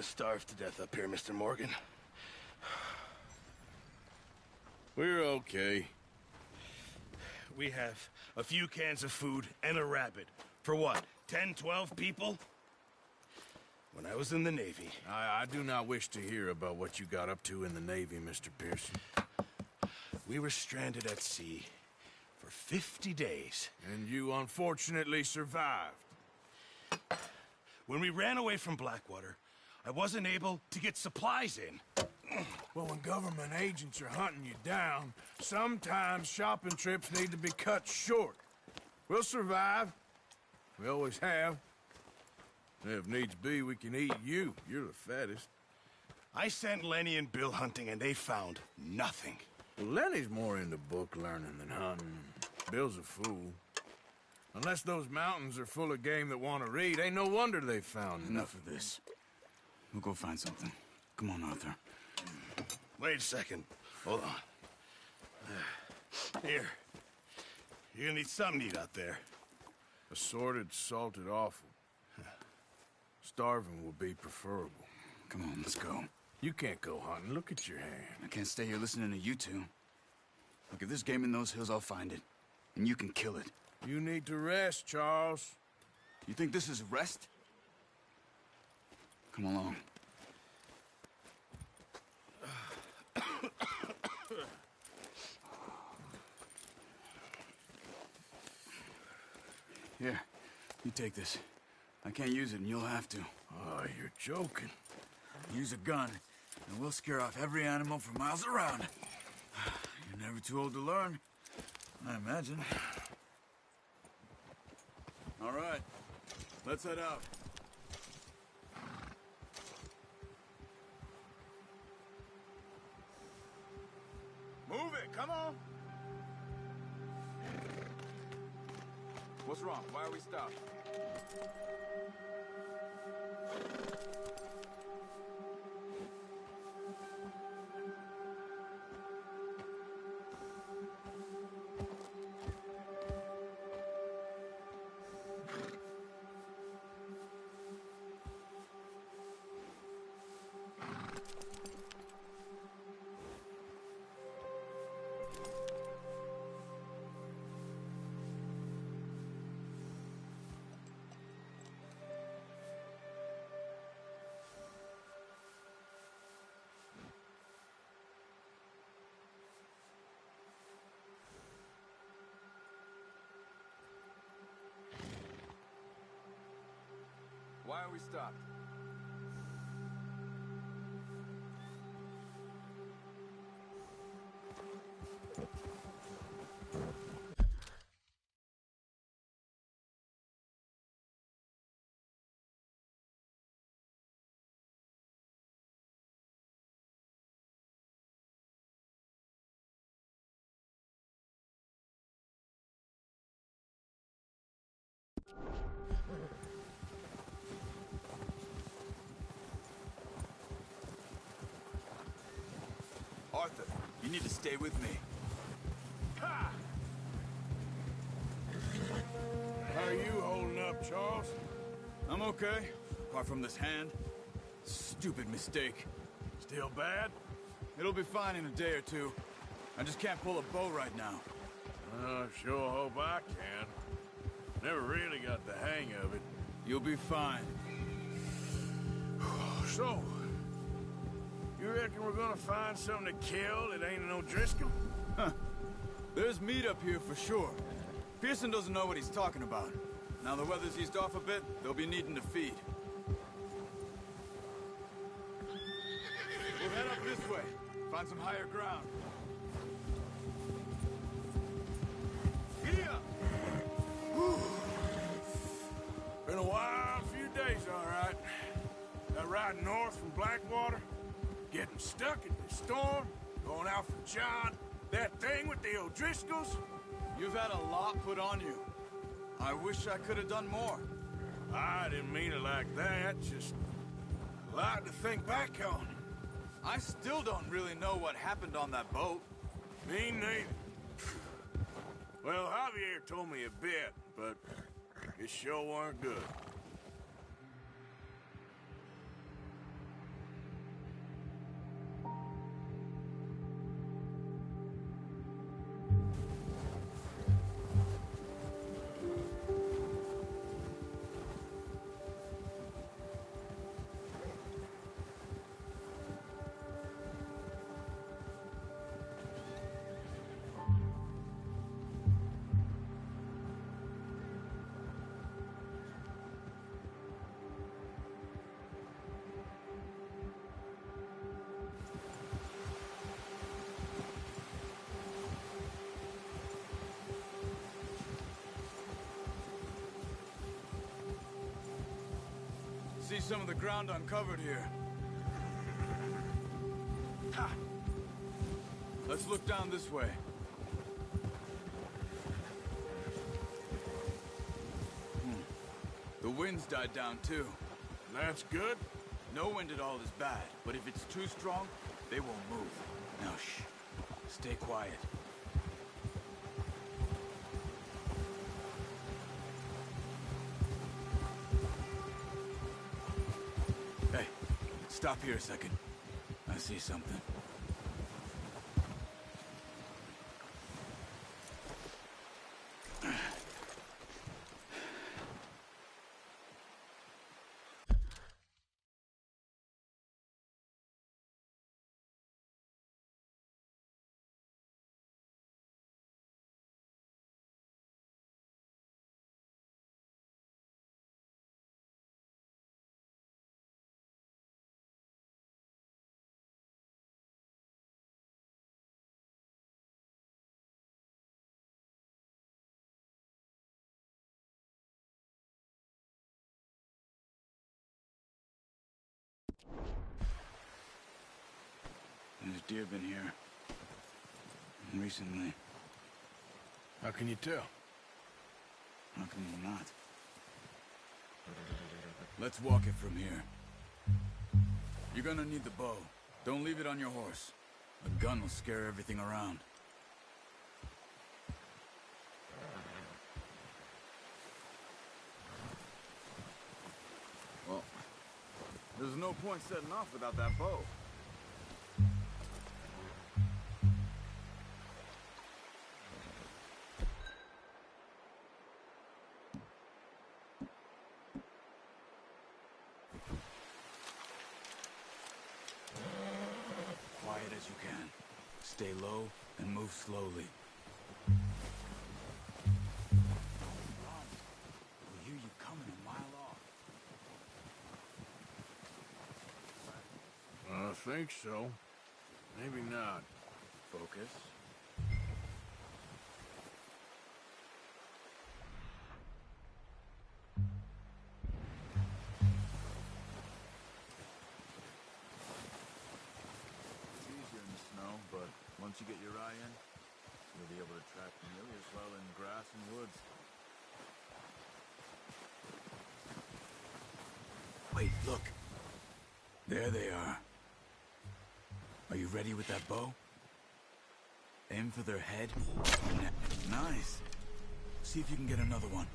starve to death up here, Mr. Morgan. We're okay. We have a few cans of food and a rabbit. For what, 10, 12 people? When I was in the Navy... I do not wish to hear about what you got up to in the Navy, Mr. Pearson. We were stranded at sea for 50 days. And you unfortunately survived. When we ran away from Blackwater, I wasn't able to get supplies in. Well, when government agents are hunting you down, sometimes shopping trips need to be cut short. We'll survive. We always have. If needs be, we can eat you. You're the fattest. I sent Lenny and Bill hunting, and they found nothing. Well, Lenny's more into book learning than hunting. Bill's a fool. Unless those mountains are full of game that want to read, ain't no wonder they found Enough of this. We'll go find something. Come on, Arthur. Wait a second. Hold on. Here. You're gonna need something to eat out there. Assorted, salted offal. Starving will be preferable. Come on, let's go. You can't go hunting. Look at your hand. I can't stay here listening to you two. Look, if there's game in those hills, I'll find it. And you can kill it. You need to rest, Charles. You think this is rest? Come along. Here, you take this. I can't use it, and you'll have to. Oh, you're joking. Use a gun, and we'll scare off every animal for miles around. You're never too old to learn, I imagine. All right, let's head out. Move it, come on. What's wrong? Why are we stopped? Why are we stopped? Arthur, you need to stay with me. Ha! How are you holding up, Charles? I'm okay, apart from this hand. Stupid mistake. Still bad? It'll be fine in a day or two. I just can't pull a bow right now. I sure hope I can. Never really got the hang of it. You'll be fine. So, you reckon we're gonna find something to kill that ain't no Driscoll? Huh. There's meat up here for sure. Pearson doesn't know what he's talking about. Now the weather's eased off a bit, they'll be needing to feed. We'll head up this way. Find some higher ground. Giddy up! Whew. Been a wild few days, all right. That ride north from Blackwater, getting stuck in the storm, going out for John, that thing with the O'Driscolls. You've had a lot put on you. I wish I could have done more. I didn't mean it like that, just a lot to think back on. I still don't really know what happened on that boat. Me neither. Well, Javier told me a bit, but it sure weren't good. see some of the ground uncovered here. Ha! Let's look down this way. The wind's died down, too. That's good. No wind at all is bad, but if it's too strong, they won't move. Now, shh. Stay quiet. Hey, stop here a second. I see something. There's deer been here. Recently. How can you tell? How can you not? Let's walk it from here. You're gonna need the bow. Don't leave it on your horse. A gun will scare everything around. Well, there's no point setting off without that bow. Quiet as you can. Stay low and move slowly. We'll hear you coming a mile off. I think so. Maybe not. Focus. It's easier in the snow, but once you get your eye in, you'll be able to track nearly as well in grass and woods. Wait, look. There they are. Are you ready with that bow? Aim for their head. Nice. See if you can get another one.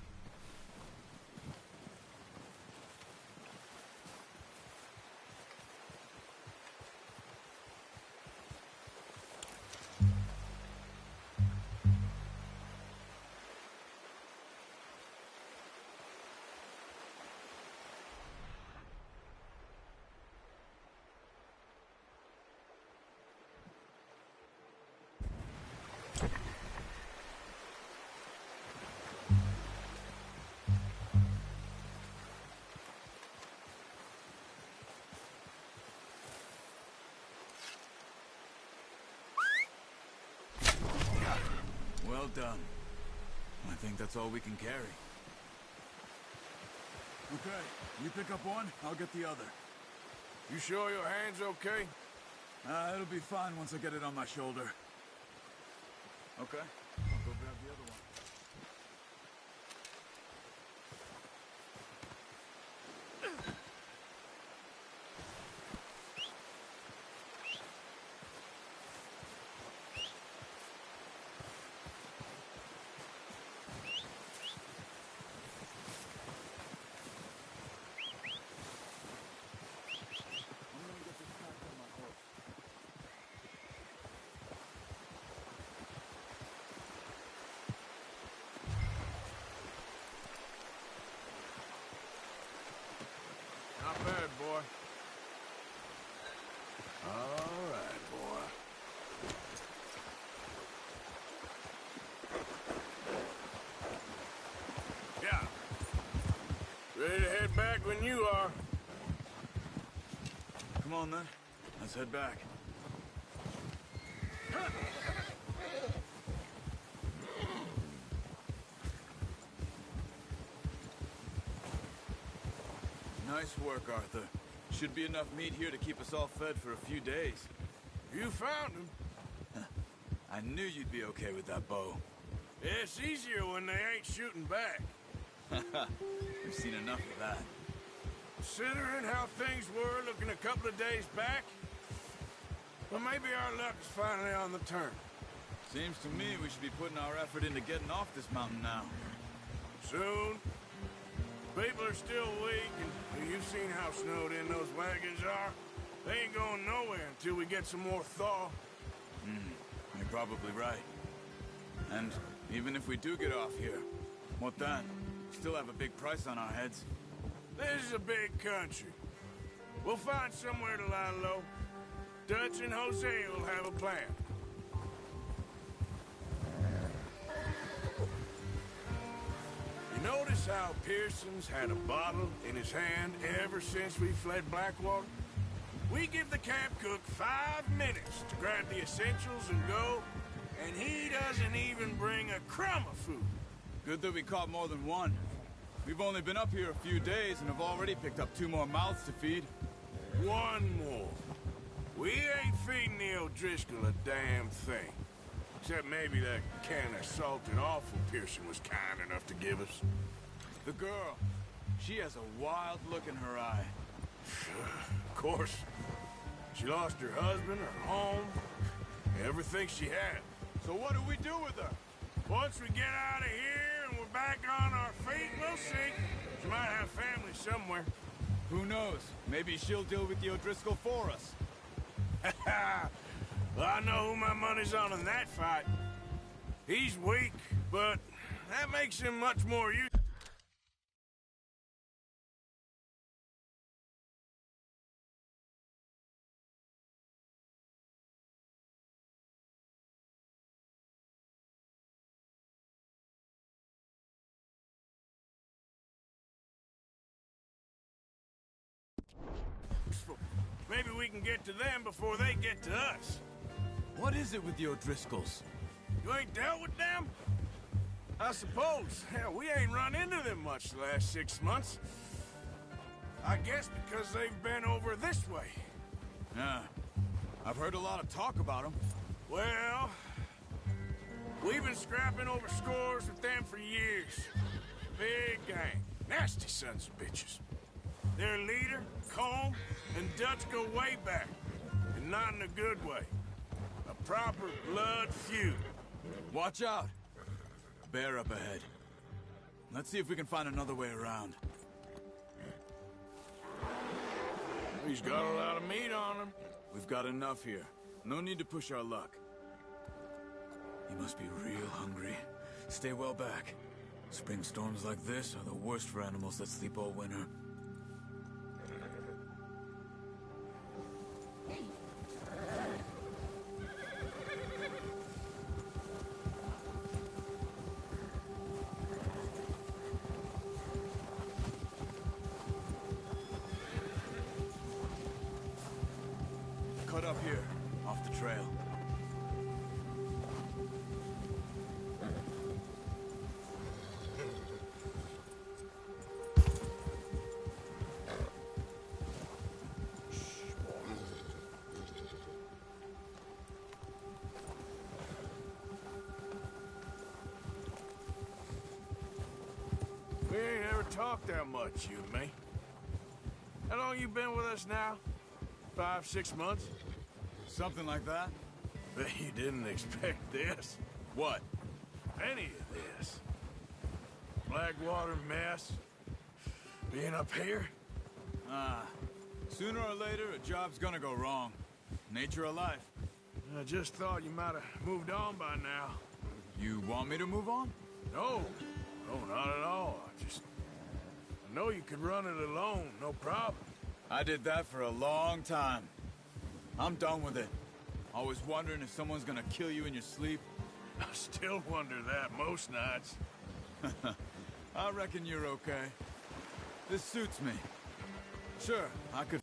Well done. I think that's all we can carry. Okay, you pick up one, I'll get the other. You sure your hand's okay? It'll be fine once I get it on my shoulder. Okay, I'll go grab the other one. I'm gonna get this packed on my horse. Not bad, boy. All right, boy. Yeah. Ready to head back when you are. Come on then, let's head back. Nice work, Arthur. Should be enough meat here to keep us all fed for a few days. You found him. I knew you'd be okay with that bow. It's easier when they ain't shooting back. We've seen enough of that. Considering how things were looking a couple of days back, well, maybe our luck is finally on the turn. Seems to me we should be putting our effort into getting off this mountain now. Soon. People are still weak, and you've seen how snowed in those wagons are. They ain't going nowhere until we get some more thaw. You're probably right. And even if we do get off here, what then? We still have a big price on our heads. This is a big country. We'll find somewhere to lie low. Dutch and Jose will have a plan. You notice how Pearson's had a bottle in his hand ever since we fled Blackwater? We give the camp cook 5 minutes to grab the essentials and go, and he doesn't even bring a crumb of food. Good that we caught more than one. We've only been up here a few days and have already picked up 2 more mouths to feed. 1 more. We ain't feeding the O'Driscoll a damn thing. Except maybe that can of salted offal Pearson was kind enough to give us. The girl. She has a wild look in her eye. Of course. She lost her husband, her home, everything she had. So what do we do with her? Once we get out of here and we're back on our feet, we'll see. She might have family somewhere. Who knows? Maybe she'll deal with the O'Driscoll for us. Well, I know who my money's on in that fight. He's weak, but that makes him much more useful. Maybe we can get to them before they get to us. What is it with the O'Driscolls? You ain't dealt with them? I suppose. Hell, we ain't run into them much the last 6 months. I guess because they've been over this way. Yeah. I've heard a lot of talk about them. Well, we've been scrapping over scores with them for years. Big gang. Nasty sons of bitches. Their leader, Combe, and Dutch go way back. And not in a good way. A proper blood feud. Watch out! Bear up ahead. Let's see if we can find another way around. He's got a lot of meat on him. We've got enough here. No need to push our luck. He must be real hungry. Stay well back. Spring storms like this are the worst for animals that sleep all winter. Cut up here, off the trail. We ain't ever talked that much, you and me. How long you been with us now? 5, 6 months? Something like that? Bet you didn't expect this. What? Any of this. Blackwater mess. Being up here. Sooner or later, a job's gonna go wrong. Nature of life. I just thought you might have moved on by now. You want me to move on? No. No, not at all. I know you could run it alone, no problem. I did that for a long time. I'm done with it. Always wondering if someone's gonna kill you in your sleep. I still wonder that most nights. I reckon you're okay. This suits me. Sure, I could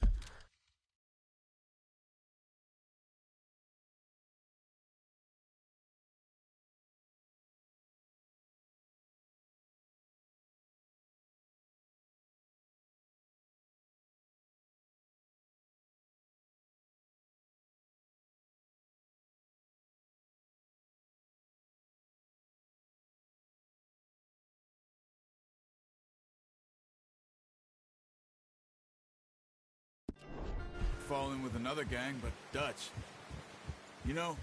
fall in with another gang, but Dutch. You know,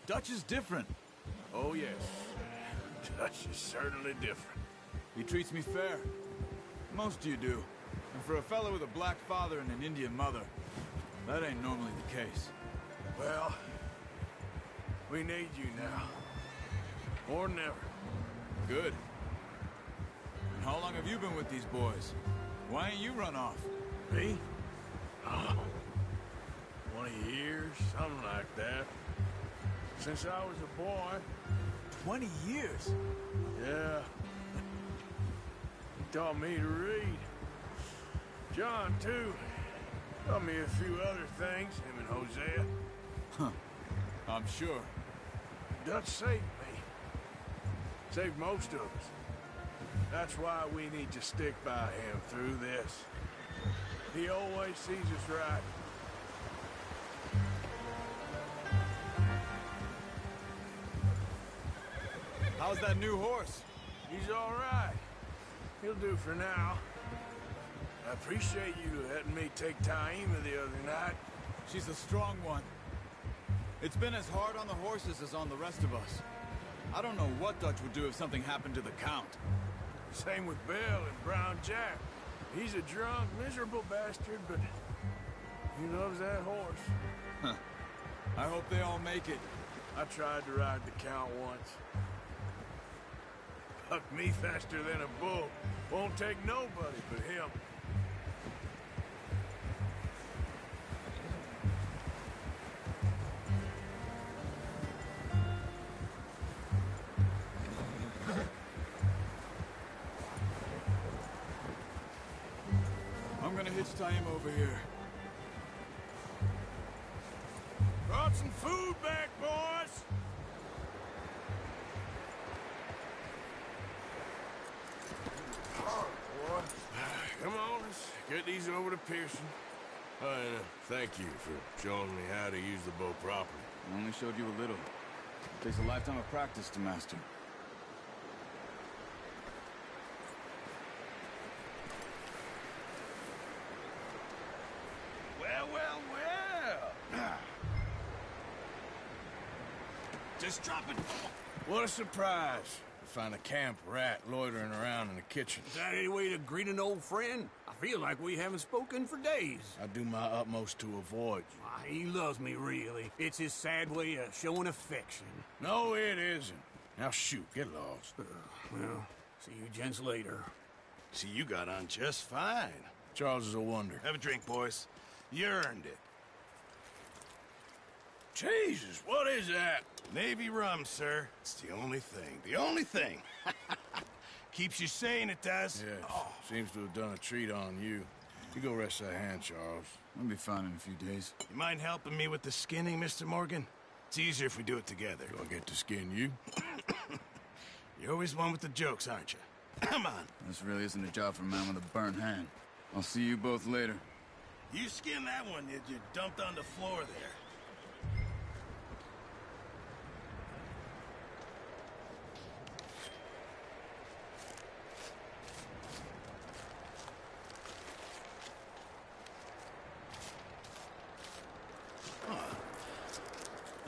Dutch is different. Oh, yes. Dutch is certainly different. He treats me fair. Most of you do. And for a fellow with a black father and an Indian mother, that ain't normally the case. Well, we need you now. More than ever. Good. And how long have you been with these boys? Why ain't you run off? Me? Oh, 20 years, something like that. Since I was a boy. 20 years? Yeah. He taught me to read. John, too. Taught me a few other things, him and Hosea. Huh. I'm sure. Dutch saved me. Saved most of us. That's why we need to stick by him through this. He always sees us right. How's that new horse? He's all right. He'll do for now. I appreciate you letting me take Taima the other night. She's a strong one. It's been as hard on the horses as on the rest of us. I don't know what Dutch would do if something happened to the Count. Same with Bill and Brown Jack. He's a drunk, miserable bastard, but he loves that horse. Huh. I hope they all make it. I tried to ride the Count once. Bucked me faster than a bull. Won't take nobody but him. I'm gonna hitch Taima over here. Brought some food back, boys! Come on, let's get these over to Pearson. And thank you for showing me how to use the bow properly. I only showed you a little. It takes a lifetime of practice to master. Well, well, well. Just drop it. What a surprise to find a camp rat loitering around in the kitchen. Is that any way to greet an old friend? I feel like we haven't spoken for days. I do my utmost to avoid you. Why, he loves me, really. It's his sad way of showing affection. No, it isn't. Now shoot, get lost. Well, see you gents later. See, you got on just fine. Charles is a wonder. Have a drink, boys. You earned it. Jesus, what is that? Navy rum, sir. It's the only thing. The only thing. Keeps you sane, it does. Yes, seems to have done a treat on you. You go rest that hand, Charles. I'll be fine in a few days. You mind helping me with the skinning, Mr. Morgan? It's easier if we do it together. Do I get to skin you? You're always one with the jokes, aren't you? Come on. This really isn't a job for a man with a burnt hand. I'll see you both later. You skinned that one you dumped on the floor there.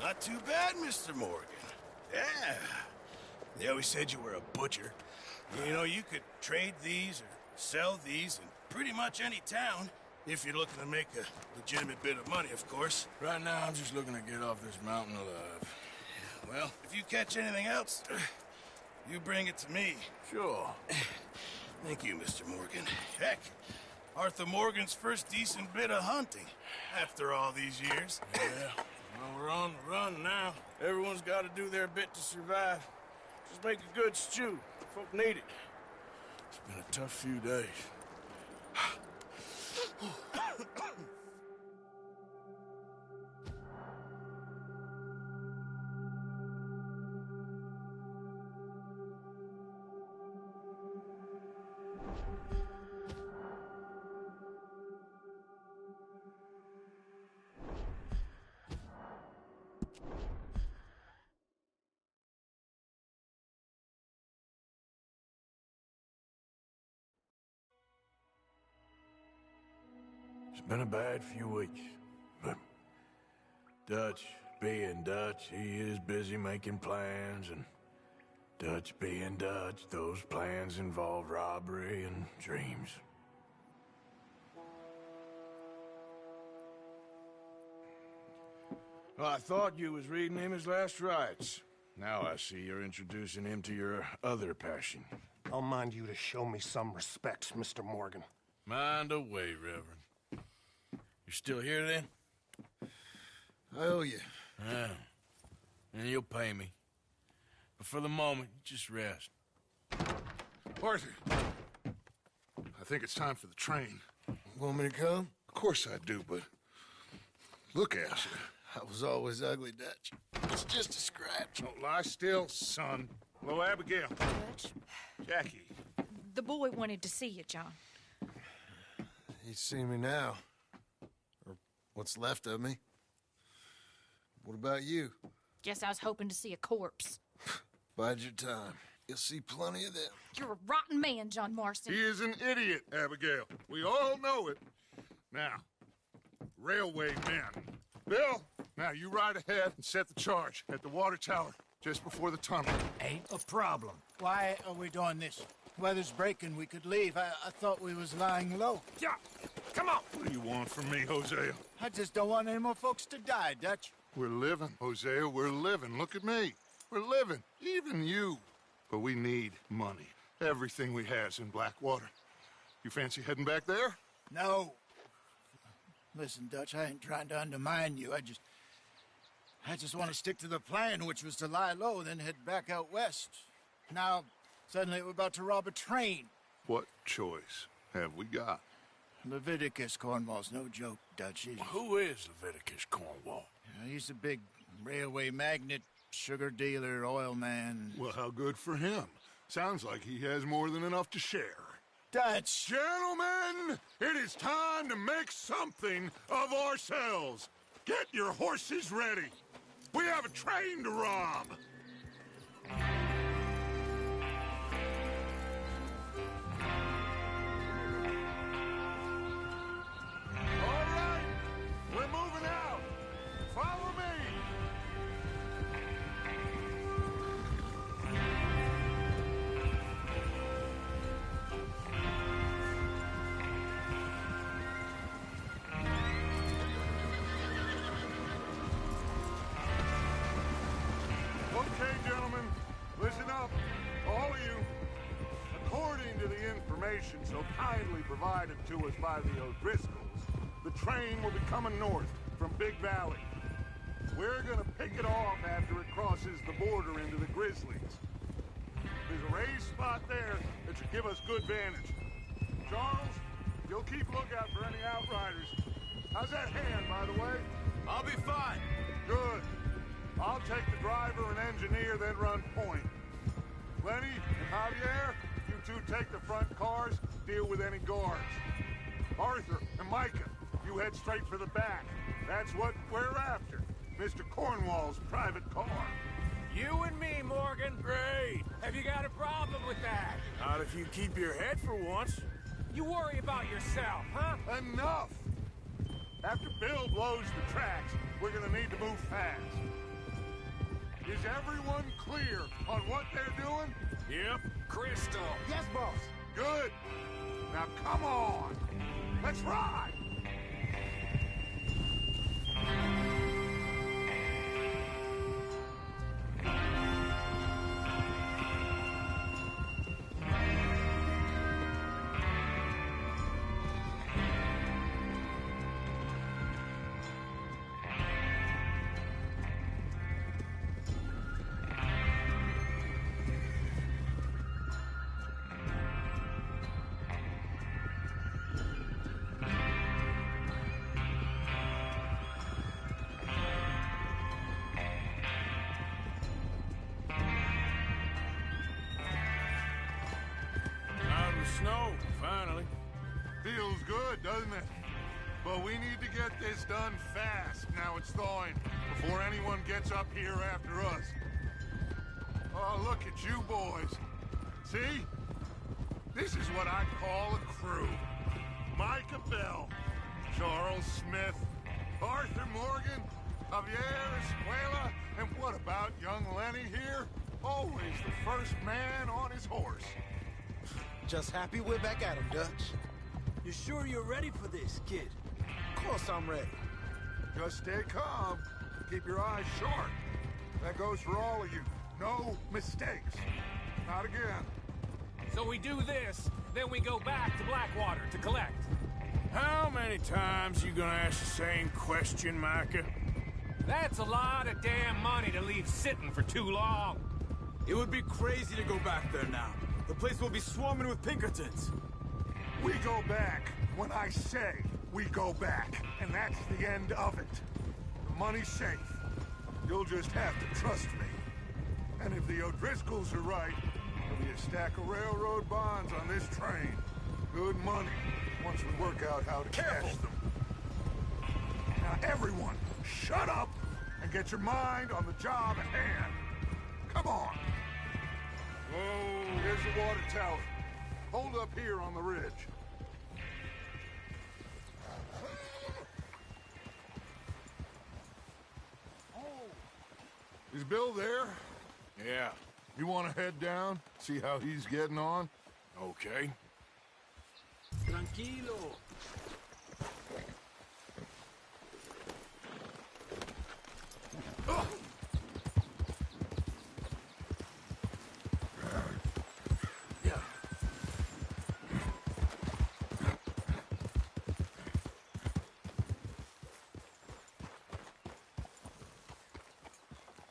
Not too bad, Mr. Morgan. Yeah. They always said you were a butcher. You know, you could trade these or sell these in pretty much any town, if you're looking to make a legitimate bit of money, of course. Right now, I'm just looking to get off this mountain alive. Well, if you catch anything else, you bring it to me. Sure. Thank you, Mr. Morgan. Heck, Arthur Morgan's first decent bit of hunting after all these years. Yeah. Well, we're on the run now. Everyone's got to do their bit to survive. Just make a good stew. Folk need it. It's been a tough few days. been a bad few weeks, but Dutch being Dutch, he is busy making plans, and Dutch being Dutch, those plans involve robbery and dreams. Well, I thought you was reading him his last rites. Now I see you're introducing him to your other passion. I'll mind you to show me some respect, Mr. Morgan. Mind away, Reverend. You're still here, then? I owe you. Yeah. And you'll pay me. But for the moment, just rest. Arthur, I think it's time for the train. Want me to come? Of course I do, but look at you. I was always ugly, Dutch. It's just a scratch. Don't lie still, son. Hello, Abigail. Dutch, Jackie. the boy wanted to see you, John. He's seen me now. Or what's left of me. What about you? Guess I was hoping to see a corpse. Bide your time. You'll see plenty of them. You're a rotten man, John Marston. He is an idiot, Abigail. We all know it. Now, railway men. Bill, now you ride ahead and set the charge at the water tower just before the tunnel. Ain't a problem. Why are we doing this? Weather's breaking. We could leave. I thought we was lying low. Yeah, come on. What do you want from me, Hosea? I just don't want any more folks to die, Dutch. We're living, Hosea. We're living. Look at me. We're living. Even you. But we need money. Everything we has in Blackwater. You fancy heading back there? No. Listen, Dutch, I ain't trying to undermine you. I just want to stick to the plan, which was to lie low, then head back out west. Now, suddenly we're about to rob a train. What choice have we got? Leviticus Cornwall's no joke, Dutch. Who is Leviticus Cornwall? He's a big railway magnate, sugar dealer, oil man. Well, how good for him. Sounds like he has more than enough to share. Dutch! Gentlemen, it is time to make something of ourselves. Get your horses ready. We have a train to rob. All right, we're moving out. Follow me. Okay, gentlemen, listen up, all of you. According to the information so kindly provided to us by the O'Driscolls, the train will be coming north from Big Valley. We're gonna pick it off after it crosses the border into the Grizzlies. There's a raised spot there that should give us good vantage. Charles, you'll keep lookout for any outriders. How's that hand, by the way? I'll be fine. Good. I'll take the driver and engineer, then run point. Lenny and Javier, you two take the front cars, deal with any guards. Arthur and Micah, you head straight for the back. That's what we're after. Mr. Cornwall's private car. You and me, Morgan. Great. Have you got a problem with that? Not if you keep your head for once. You worry about yourself, huh? Enough! After Bill blows the tracks, we're gonna need to move fast. Is everyone clear on what they're doing? Yep. Crystal. Yes, boss. Good. Now come on. Let's ride. Snow, finally. Feels good, doesn't it? But we need to get this done fast. Now it's thawing, before anyone gets up here after us. Oh, look at you boys. See? This is what I call a crew. Micah Bell, Charles Smith, Arthur Morgan, Javier Escuela, and what about young Lenny here? Always the first man on his horse. Just happy we're back at him, Dutch. You sure you're ready for this, kid? Of course I'm ready. Just stay calm. Keep your eyes sharp. That goes for all of you. No mistakes. Not again. So we do this, then we go back to Blackwater to collect. How many times you gonna ask the same question, Micah? That's a lot of damn money to leave sitting for too long. It would be crazy to go back there now. The place will be swarming with Pinkertons. We go back when I say we go back, and that's the end of it. The money's safe. You'll just have to trust me. And if the O'Driscolls are right, there'll be a stack of railroad bonds on this train. Good money, once we work out how to cash them. Now everyone, shut up and get your mind on the job at hand. Come on. Whoa, here's the water tower. Hold up here on the ridge. Is Bill there? Yeah. You want to head down, see how he's getting on? Okay. Tranquilo.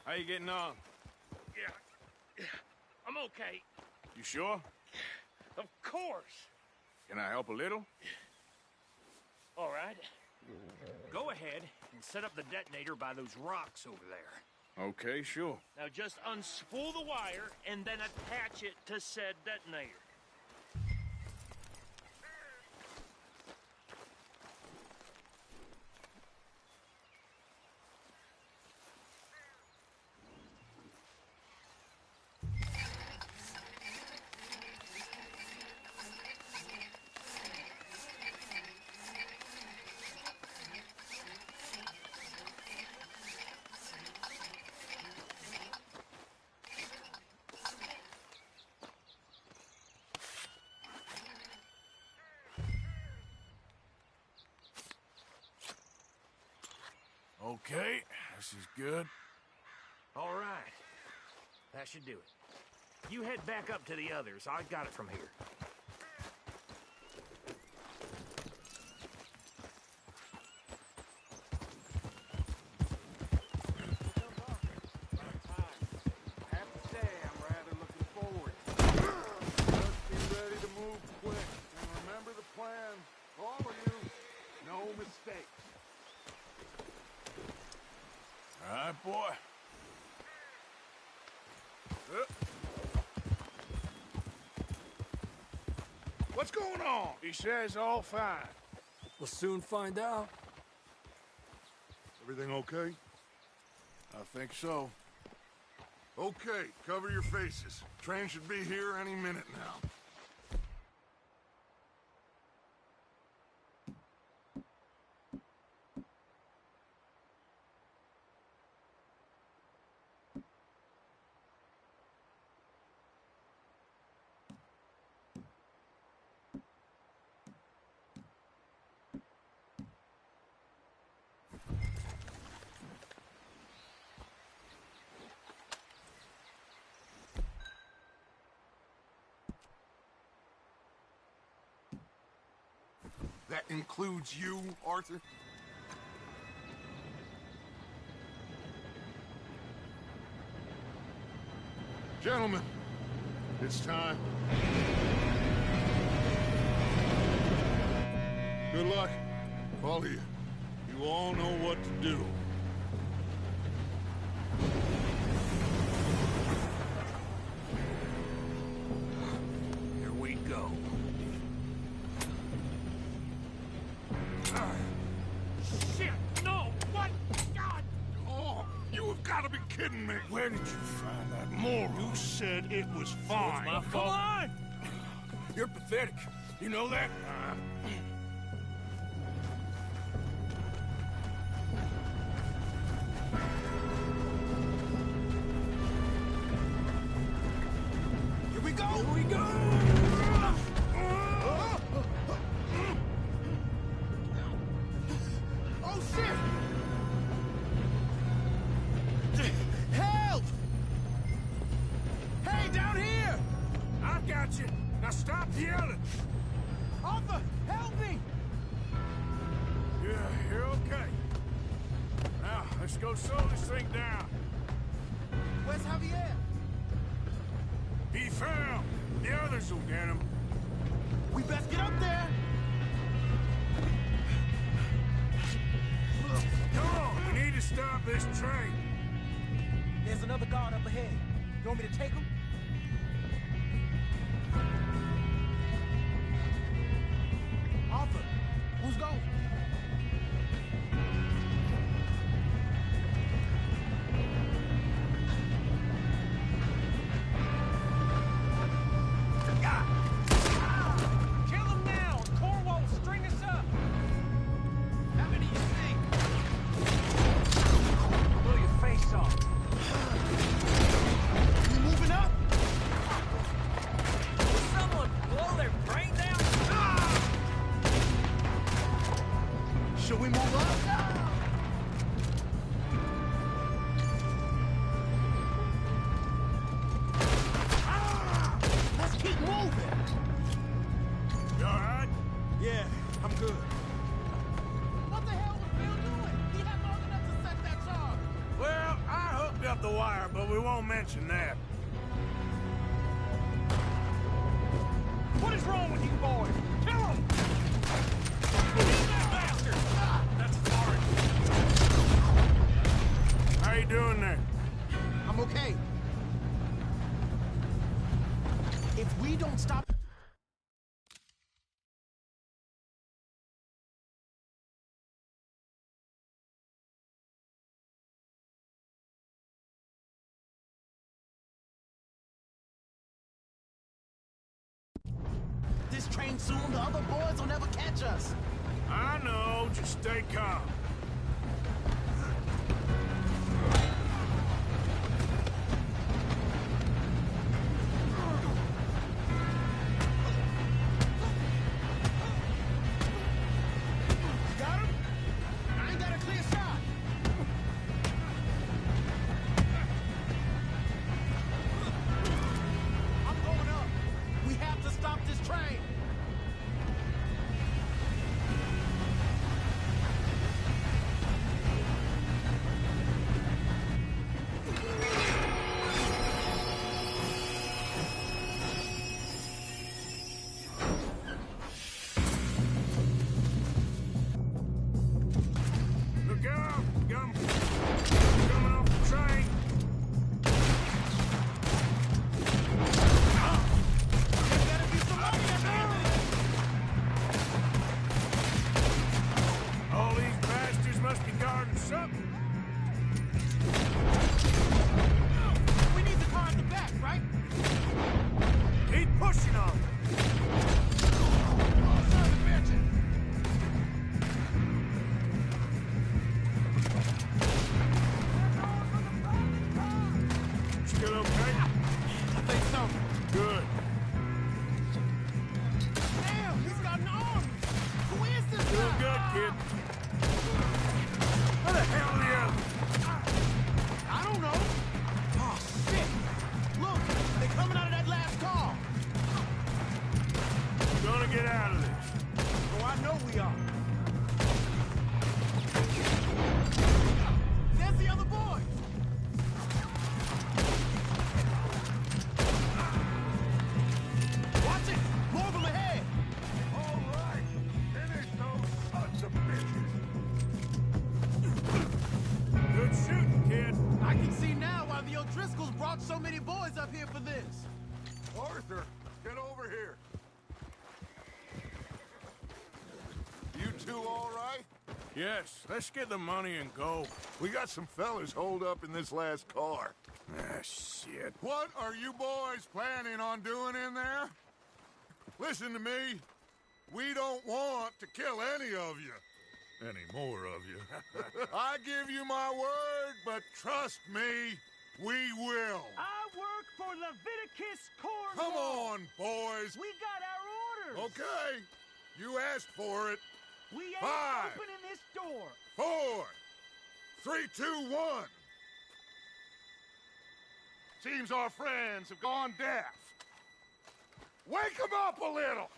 How you getting on? Yeah, I'm okay. You sure? Of course. Can I help a little? All right. Go ahead and set up the detonator by those rocks over there. Okay, sure. Now just unspool the wire and then attach it to said detonator. Okay, this is good. All right. That should do it. You head back up to the others. I got it from here. I have to say, I'm rather looking forward. Just be ready to move quick. And remember the plan. All of you, no mistakes. All right, boy. What's going on? He says all fine. We'll soon find out. Everything okay? I think so. Okay, cover your faces. Train should be here any minute now. That includes you, Arthur? Gentlemen, it's time. Good luck, all of you. You all know what to do. Here we go. Shit! No! What? God! Oh, you have got to be kidding me. Where did you find that moron? You said it was fine. my fault. Come on! You're pathetic. You know that? go! Here we go! Oh, shit! Help! Hey, down here! I got you. Now stop yelling. Arthur, help me! Yeah, you're okay. Now, let's go slow this thing down. Where's Javier? He found. The others will get him. We best get up there! Come on, we need to stop this train. There's another guard up ahead. You want me to take him? Arthur, who's going? Kill him now! Cornwall will string us up! How many you think? Blow your face off. You moving up? Someone blow their brains out! Should we move up? Let's keep moving. You all right? Yeah, I'm good. What the hell was Bill doing? He had long enough to set that charge. Well, I hooked up the wire, but we won't mention that. What is wrong with you boys? Kill him! Kill that bastard! That's hard. How you doing there? I'm okay. If we don't stop... This train soon, the other boys will never catch us. I know, just stay calm. Got him? I ain't got a clear shot. I'm going up. We have to stop this train. Look out! Coming off the train! There's gotta be some money up there. All these bastards must be guarding something. We need the car in the back, right? Keep pushing on them. Oh, son of a bitch. Still okay? I think so. Good. Damn, he's got an arm. Who is this Doing guy? good, kid. Where the hell are the others? I don't know. Oh, shit. Look, they're coming out of that last car. Gonna get out of this. Oh, I know we are. There's the other boy. Watch it. More of them ahead. All right, finish those sons of bitches. Good shooting, kid. I can see now why the O'Driscolls brought so many boys up here for this. Arthur, get over here. You two all right? Yes, let's get the money and go. We got some fellas holed up in this last car. Ah, shit. What are you boys planning on doing in there? Listen to me. We don't want to kill any of you. Any more of you. I give you my word, but trust me, we will. I work for Leviticus corn. Come on, boys. We got our orders. Okay. You asked for it. We ain't 5, opening this door. 4, 3, 2, 1. Seems our friends have gone deaf. Wake them up a little.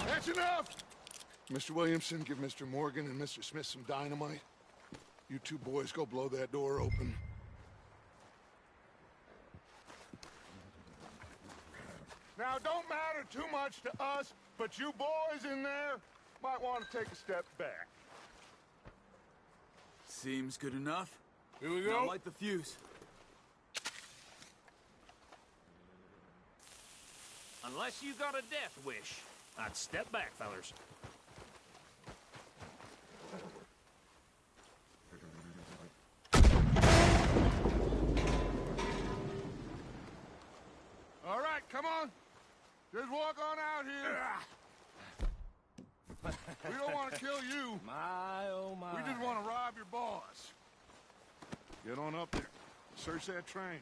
That's enough. Mr. Williamson, give Mr. Morgan and Mr. Smith some dynamite. You two boys go blow that door open. Now, don't matter too much to us, but you boys in there might want to take a step back. Seems good enough. Here we Now go. light the fuse. Unless you got a death wish, I'd step back, fellers. All right, come on. Just walk on out here. We don't want to kill you. My, oh my. We just want to rob your boss. Get on up there. Search that train.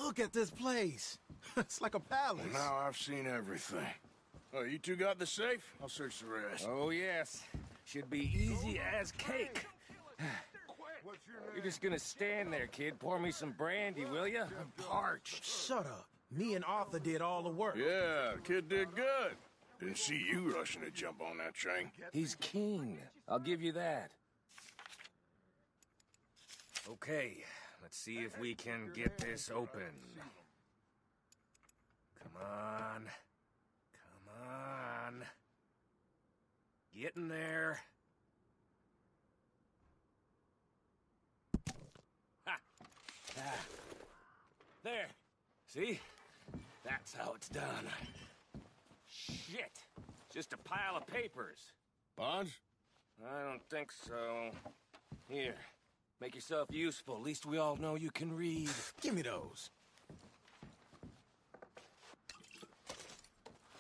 Look at this place. It's like a palace. Well, now I've seen everything. Oh, you two got the safe? I'll search the rest. Oh, yes. Should be easy as cake. What's your name? You're just gonna stand there, kid. Pour me some brandy, will ya? I'm parched. Shut up. Me and Arthur did all the work. Yeah, the kid did good. Didn't see you rushing to jump on that train. He's king. I'll give you that. Okay, let's see if we can get this open. Come on. Come on. Get in there. Ha! Ah. There. See? That's how it's done. Shit. Just a pile of papers. Bonds? I don't think so. Here. Make yourself useful. At least we all know you can read. Give me those.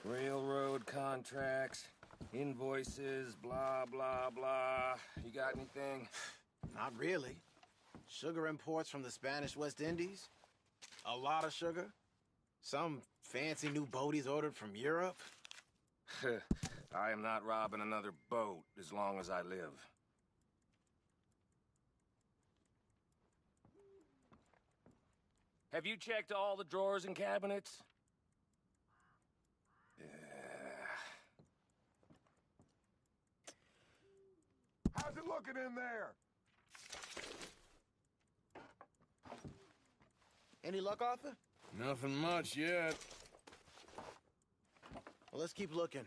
Railroad contracts, invoices, blah, blah, blah. You got anything? Not really. Sugar imports from the Spanish West Indies. A lot of sugar. Some fancy new boat he's ordered from Europe. I am not robbing another boat as long as I live. Have you checked all the drawers and cabinets? How's it looking in there? Any luck, Arthur? Nothing much yet. Well, let's keep looking.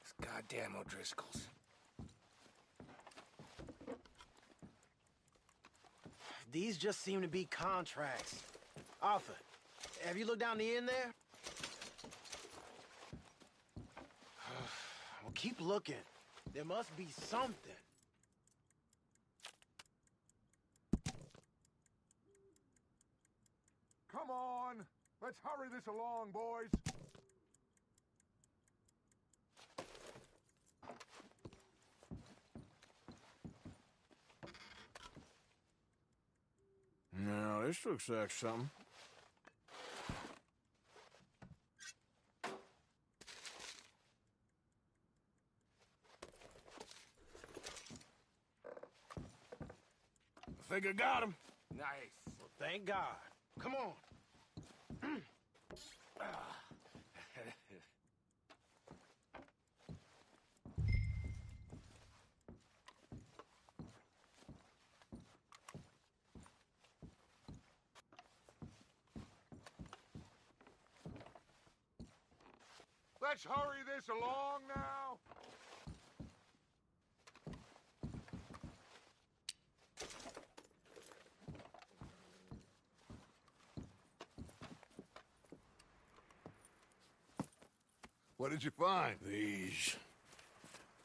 It's goddamn O'Driscoll's. These just seem to be contracts. Arthur, have you looked down the end there? Well, keep looking. There must be something. Come on. Let's hurry this along, boys. Now, this looks like something. I think I got him. Nice. Well, thank God. Come on. Let's hurry this along now. What did you find? These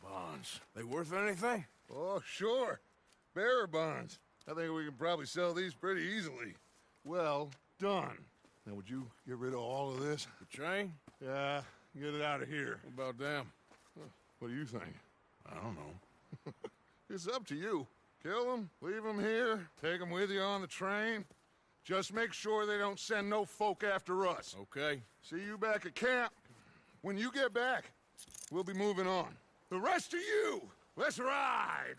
bonds. They worth anything? Oh, sure. Bearer bonds. I think we can probably sell these pretty easily. Well done. Now, would you get rid of all of this? The train? Yeah, get it out of here. What about them? What do you think? I don't know. It's up to you. Kill them, leave them here, take them with you on the train. Just make sure they don't send no folk after us. Okay. See you back at camp. When you get back, we'll be moving on. The rest of you, let's ride!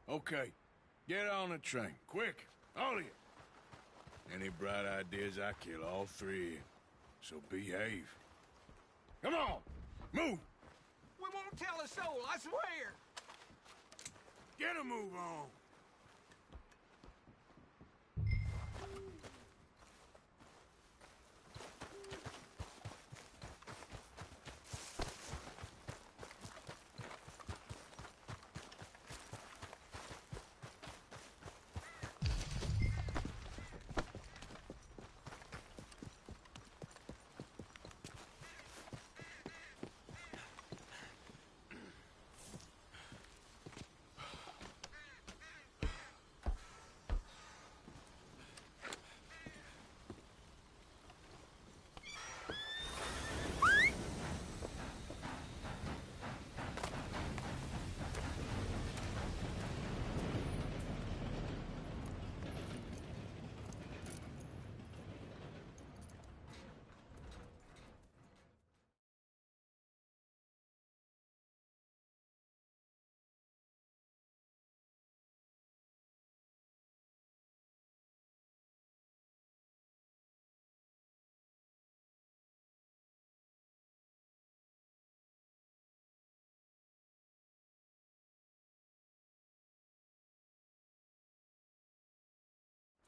Okay. Get on the train. Quick. All of you. Any bright ideas, I kill all three of you. So behave. Come on! Move! We won't tell a soul, I swear. Get a move on!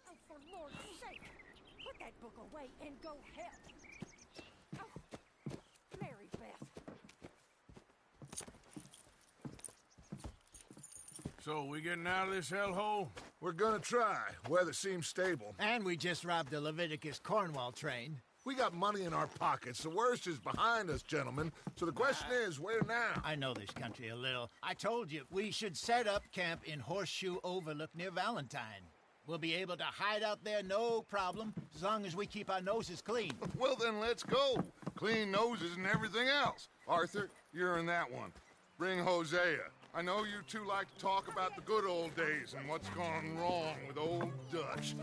Oh, for Lord's sake, put that book away and go help. Oh, Mary Beth. So, we getting out of this hellhole? We're gonna try. Weather seems stable. And we just robbed the Leviticus Cornwall train. We got money in our pockets. The worst is behind us, gentlemen. So the question is, where now? I know this country a little. I told you, we should set up camp in Horseshoe Overlook near Valentine. We'll be able to hide out there, no problem, as long as we keep our noses clean. Well, then let's go. Clean noses and everything else. Arthur, you're in that one. Bring Hosea. I know you two like to talk about the good old days and what's gone wrong with old Dutch.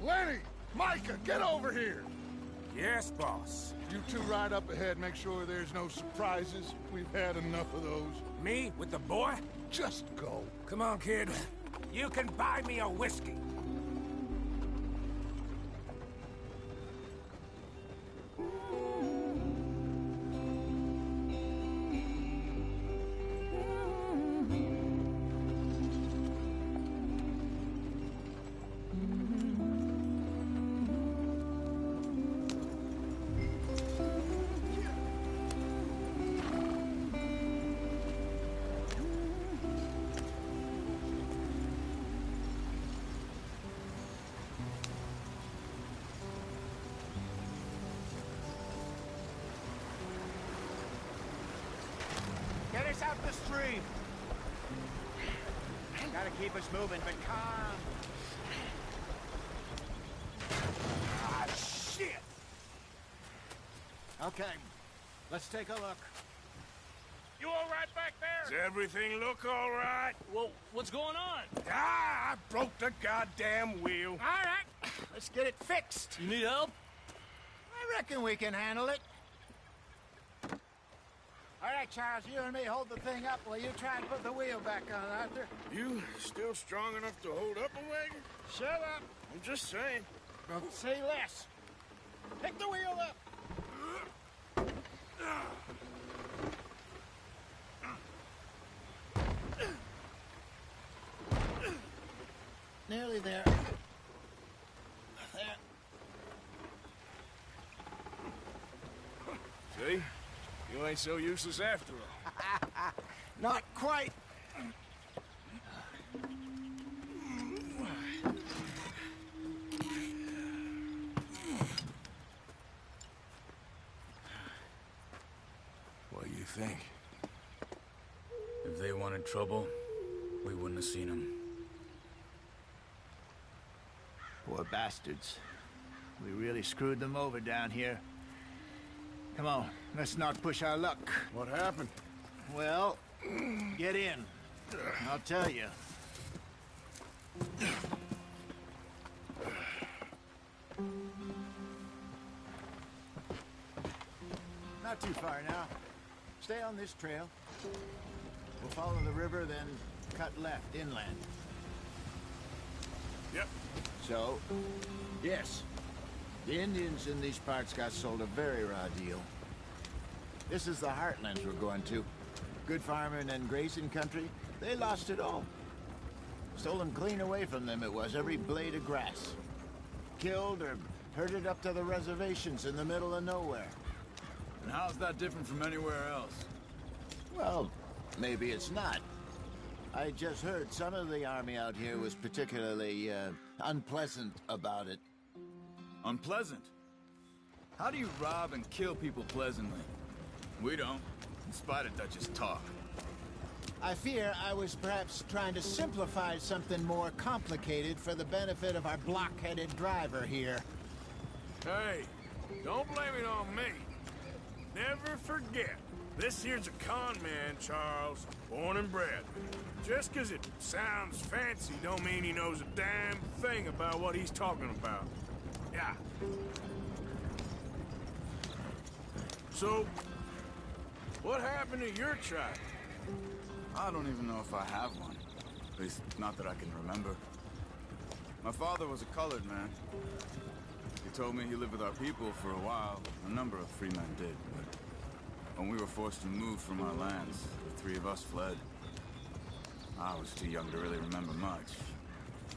Lenny! Micah, get over here! Yes, boss. You two ride up ahead, make sure there's no surprises. We've had enough of those. Me with the boy? Just go. Come on, kid. You can buy me a whiskey. place out the stream. Gotta keep us moving, but calm. Ah, shit! Okay, let's take a look. You all right back there? Does everything look all right? Well, what's going on? Ah, I broke the goddamn wheel. All right, let's get it fixed. You need help? I reckon we can handle it. All right, Charles, you and me hold the thing up while you try and put the wheel back on, Arthur. You still strong enough to hold up a wagon? Shut up. I'm just saying. Don't say less. Pick the wheel up. Nearly there. There. See? You ain't so useless after all. Not quite. What do you think? If they wanted trouble, we wouldn't have seen them. Poor bastards. We really screwed them over down here. Come on, let's not push our luck. What happened? Well, get in. I'll tell you. Not too far now. Stay on this trail. We'll follow the river, then cut left inland. Yep. So, yes, the Indians in these parts got sold a very raw deal. This is the heartlands we're going to. Good farming and grazing country, they lost it all. Stolen clean away from them it was, every blade of grass. Killed or herded up to the reservations in the middle of nowhere. And how's that different from anywhere else? Well, maybe it's not. I just heard some of the army out here was particularly, unpleasant about it. Unpleasant? How do you rob and kill people pleasantly? We don't, in spite of Dutch's talk. I fear I was perhaps trying to simplify something more complicated for the benefit of our block-headed driver here. Hey, don't blame it on me. Never forget, this here's a con man, Charles, born and bred. Just 'cause it sounds fancy don't mean he knows a damn thing about what he's talking about. Yeah. So, what happened to your tribe? I don't even know if I have one. At least, not that I can remember. My father was a colored man. He told me he lived with our people for a while. A number of free men did, but when we were forced to move from our lands, the three of us fled. I was too young to really remember much.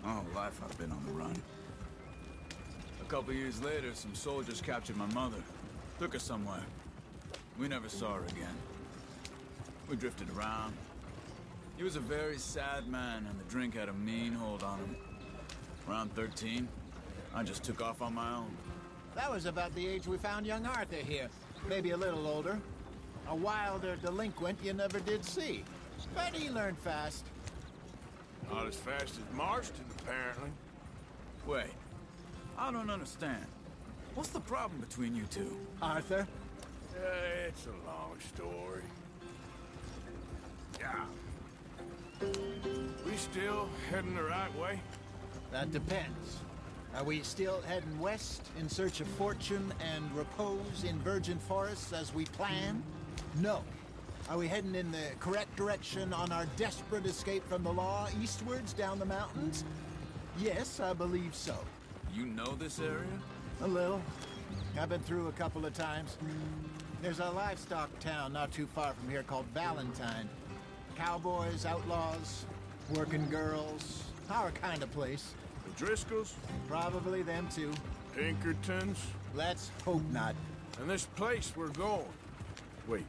My whole life I've been on the run. A couple years later, some soldiers captured my mother. Took her somewhere. We never saw her again. We drifted around. He was a very sad man, and the drink had a mean hold on him. Around 13, I just took off on my own. That was about the age we found young Arthur here. Maybe a little older. A wilder delinquent you never did see. But he learned fast. Not as fast as Marston, apparently. Wait, I don't understand. What's the problem between you two? Arthur? It's a long story. Yeah. We still heading the right way? That depends. Are we still heading west in search of fortune and repose in virgin forests as we planned? No. Are we heading in the correct direction on our desperate escape from the law eastwards down the mountains? Yes, I believe so. You know this area? A little. I've been through a couple of times. There's a livestock town not too far from here called Valentine. Cowboys, outlaws, working girls, our kind of place. The Driscolls? Probably them too. Pinkertons? Let's hope not. And this place we're going. Wait,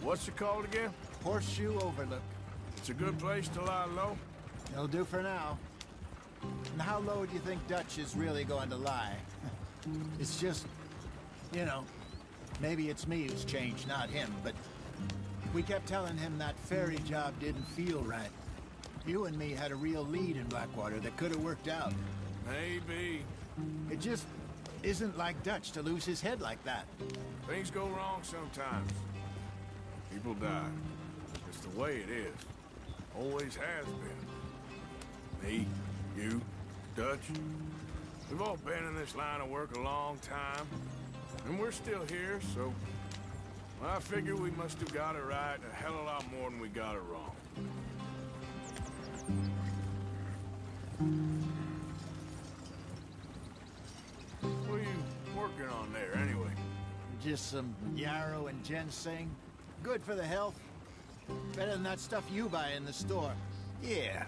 what's it called again? Horseshoe Overlook. It's a good place to lie low? It'll do for now. And how low do you think Dutch is really going to lie? It's just, you know, maybe it's me who's changed, not him, but We kept telling him that ferry job didn't feel right. You and me had a real lead in Blackwater that could have worked out. Maybe. It just isn't like Dutch to lose his head like that. Things go wrong sometimes. People die. It's the way it is. Always has been. Me, you, Dutch. We've all been in this line of work a long time. And we're still here, so... I figure we must have got it right a hell of a lot more than we got it wrong. What are you working on there, anyway? Just some yarrow and ginseng. Good for the health. Better than that stuff you buy in the store. Yeah,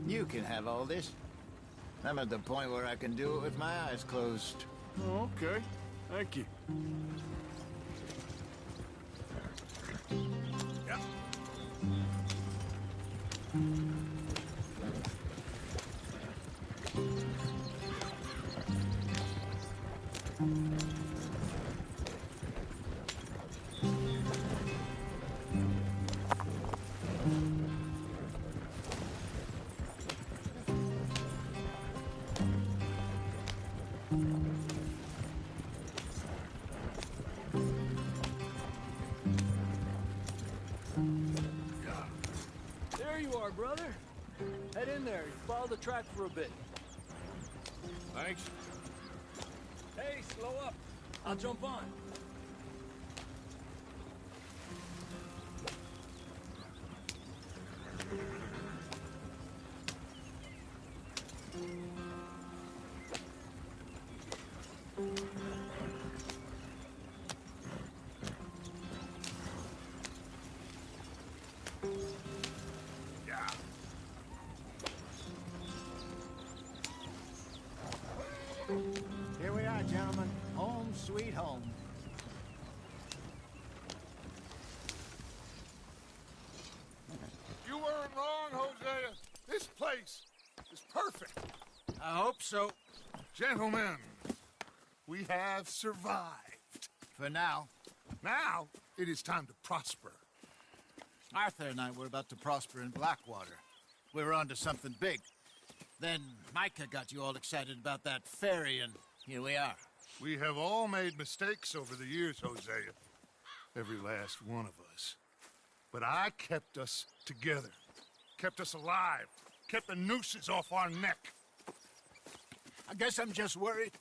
you can have all this. I'm at the point where I can do it with my eyes closed. Oh, okay. Thank you. Yeah. There you are, brother. Head in there. Follow the track for a bit. Thanks. Hey, slow up. I'll jump on. Here we are, gentlemen. Home sweet home. You weren't wrong, Hosea. This place is perfect. I hope so. Gentlemen, we have survived. For now. Now, it is time to prosper. Arthur and I were about to prosper in Blackwater. We were onto something big. Then Micah got you all excited about that ferry, and here we are. We have all made mistakes over the years, Hosea. Every last one of us. But I kept us together. Kept us alive. Kept the nooses off our neck. I guess I'm just worried.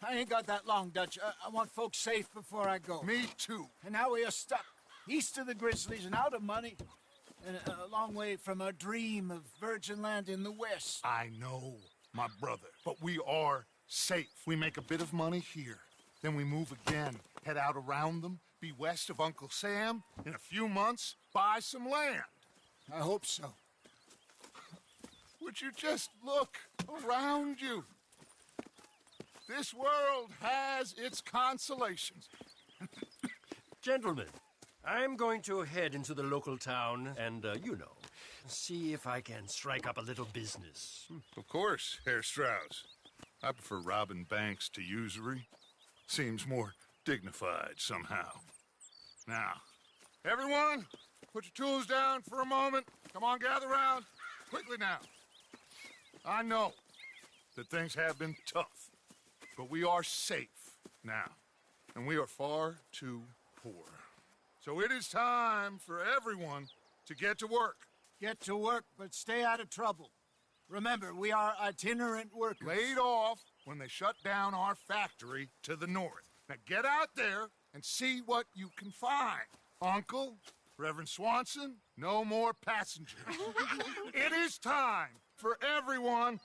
I ain't got that long, Dutch. I want folks safe before I go. Me too. And now we are stuck. East of the Grizzlies and out of money. And a long way from our dream of virgin land in the west. I know, my brother. But we are safe. We make a bit of money here. Then we move again. Head out around them. Be west of Uncle Sam. In a few months, buy some land. I hope so. Would you just look around you? This world has its consolations. Gentlemen, I'm going to head into the local town and, see if I can strike up a little business. Of course, Herr Strauss. I prefer robbing banks to usury. Seems more dignified somehow. Now, everyone, put your tools down for a moment. Come on, gather round. Quickly now. I know that things have been tough, but we are safe now, and we are far too poor. So it is time for everyone to get to work. Get to work, but stay out of trouble. Remember, we are itinerant workers. Laid off when they shut down our factory to the north. Now get out there and see what you can find. Uncle, Reverend Swanson, no more passengers. It is time for everyone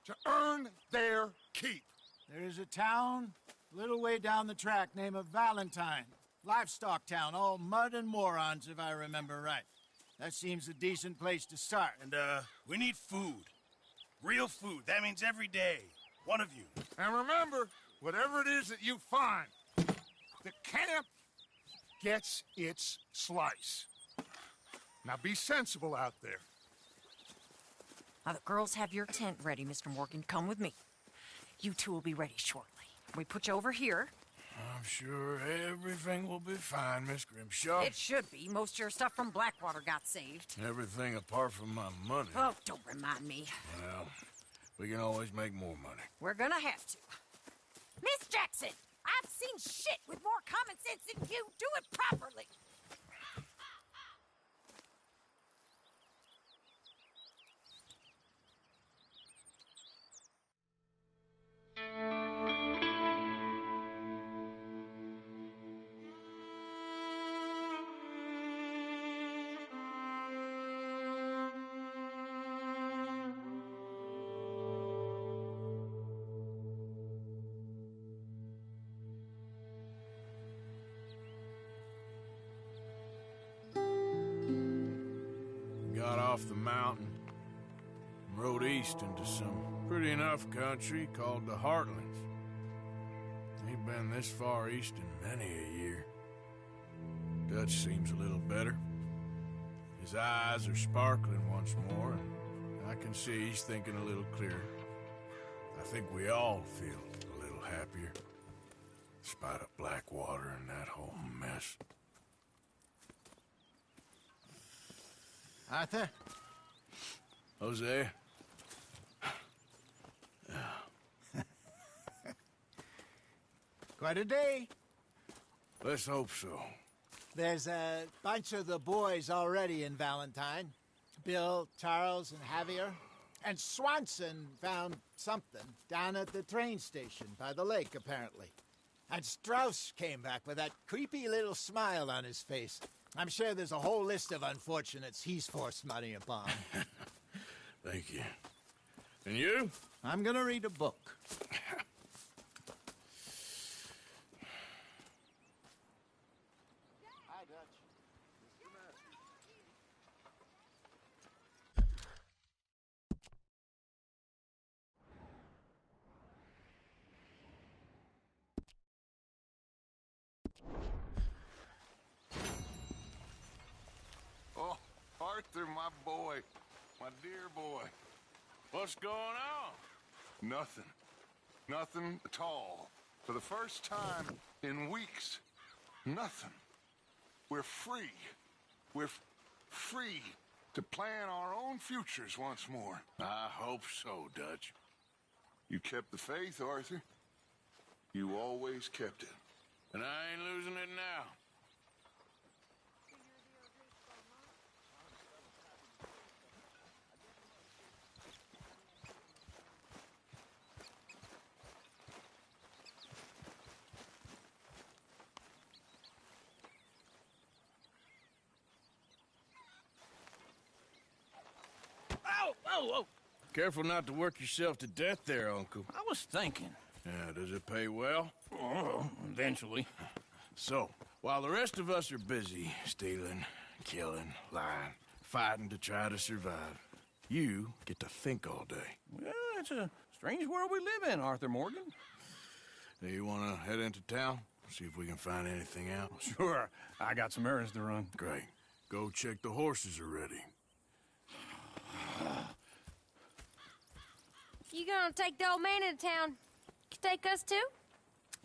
to earn their keep. There is a town a little way down the track named Valentine. Livestock town, all mud and morons, if I remember right. That seems a decent place to start. And, we need food. Real food. That means every day. One of you. And remember, whatever it is that you find, the camp gets its slice. Now be sensible out there. Now, the girls have your tent ready, Mr. Morgan. Come with me. You two will be ready shortly. We put you over here. I'm sure everything will be fine, Miss Grimshaw. It should be. Most of your stuff from Blackwater got saved. Everything apart from my money. Oh, don't remind me. Well, we can always make more money. We're gonna have to. Miss Jackson, I've seen shit with more common sense than you. Do it properly. Got off the mountain and rode east into some pretty enough country called the Heartlands. Ain't been this far east in many a year. Dutch seems a little better. His eyes are sparkling once more, and I can see he's thinking a little clearer. I think we all feel a little happier, in spite of Blackwater and that whole mess. Arthur? Jose? Quite a day. Let's hope so. There's a bunch of the boys already in Valentine. Bill, Charles, and Javier. And Swanson found something down at the train station by the lake, apparently. And Strauss came back with that creepy little smile on his face. I'm sure there's a whole list of unfortunates he's forced money upon. Thank you. And you? I'm gonna read a book. Hi, Dutch. Oh, Arthur, my boy. My dear boy. What's going on? Nothing. Nothing at all. For the first time in weeks. Nothing. We're free. We're free to plan our own futures once more. I hope so, Dutch. You kept the faith, Arthur. You always kept it. And I ain't losing it now. Whoa! Careful not to work yourself to death there, Uncle. I was thinking. Yeah, does it pay well? Oh, eventually. So, while the rest of us are busy stealing, killing, lying, fighting to try to survive, you get to think all day. Well, it's a strange world we live in, Arthur Morgan. Do you want to head into town? See if we can find anything out? Sure. I got some errands to run. Great. Go check the horses are ready. You gonna take the old man into town? You take us too?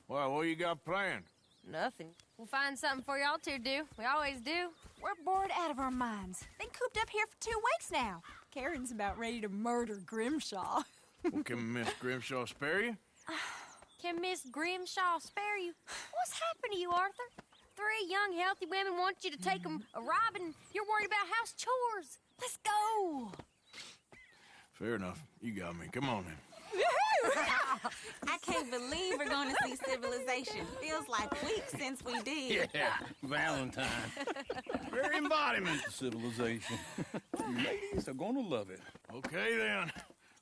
Well, what you got planned? Nothing. We'll find something for y'all to do. We always do. We're bored out of our minds. Been cooped up here for 2 weeks now. Karen's about ready to murder Grimshaw. Well, can Miss Grimshaw spare you? Can Miss Grimshaw spare you? What's happened to you, Arthur? 3 young, healthy women want you to take them a robbing. You're worried about house chores. Let's go. Fair enough. You got me. Come on then. I can't believe we're going to see civilization. Feels like weeks since we did. Yeah, Valentine. Very embodiment of civilization. You ladies are gonna love it. Okay then.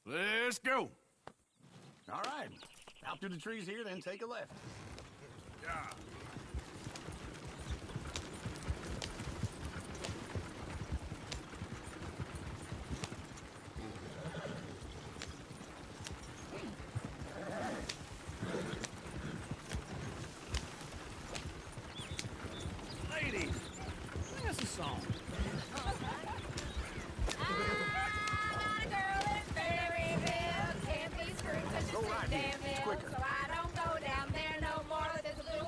Let's go. All right. Out through the trees here, then take a left. Yeah. Ladies, sing us a song. Quicker. So I don't go down there no more. There's a little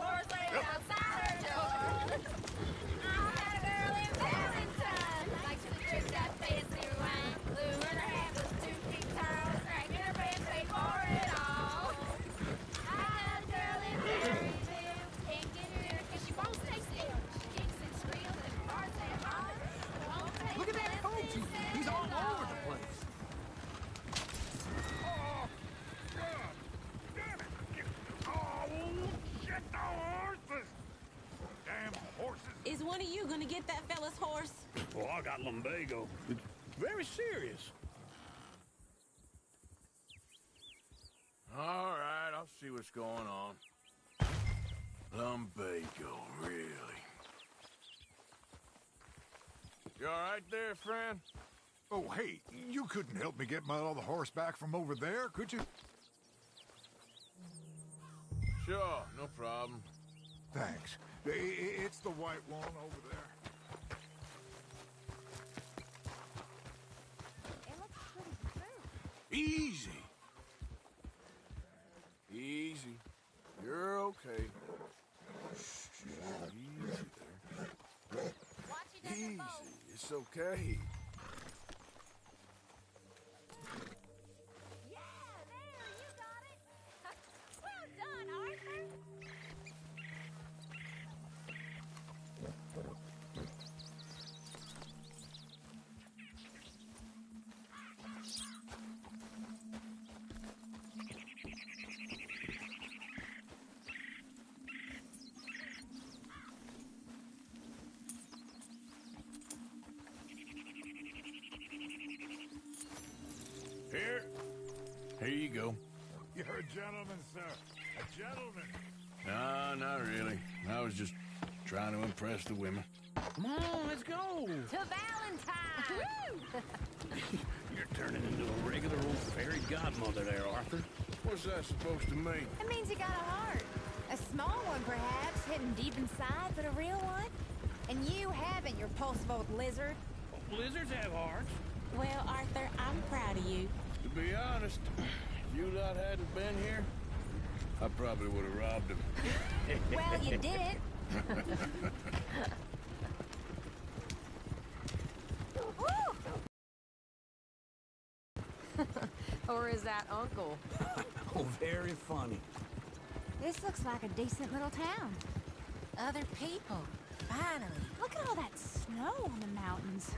you gonna get that fella's horse? Oh, I got lumbago. It's very serious. All right, I'll see what's going on. Lumbago, really? You all right there, friend? Oh, hey, you couldn't help me get my other horse back from over there, could you? Sure, no problem. Thanks. It's the white one over there. It looks pretty smooth. Easy. Easy. You're okay. Easy there. Easy. It's okay. Yeah, there, you got it. Well done, Arthur. Here you go. You're a gentleman, sir. A gentleman. No, not really. I was just trying to impress the women. Come on, let's go. To Valentine! You're turning into a regular old fairy godmother there, Arthur. What's that supposed to mean? It means you got a heart. A small one, perhaps, hidden deep inside, but a real one. And you haven't, you repulsive old lizard. Lizards have hearts. Well, Arthur, I'm proud of you. To be honest, if you lot hadn't been here, I probably would have robbed him. Well, you did. Or is that Uncle? Oh, very funny. This looks like a decent little town. Other people. Finally. Look at all that snow on the mountains.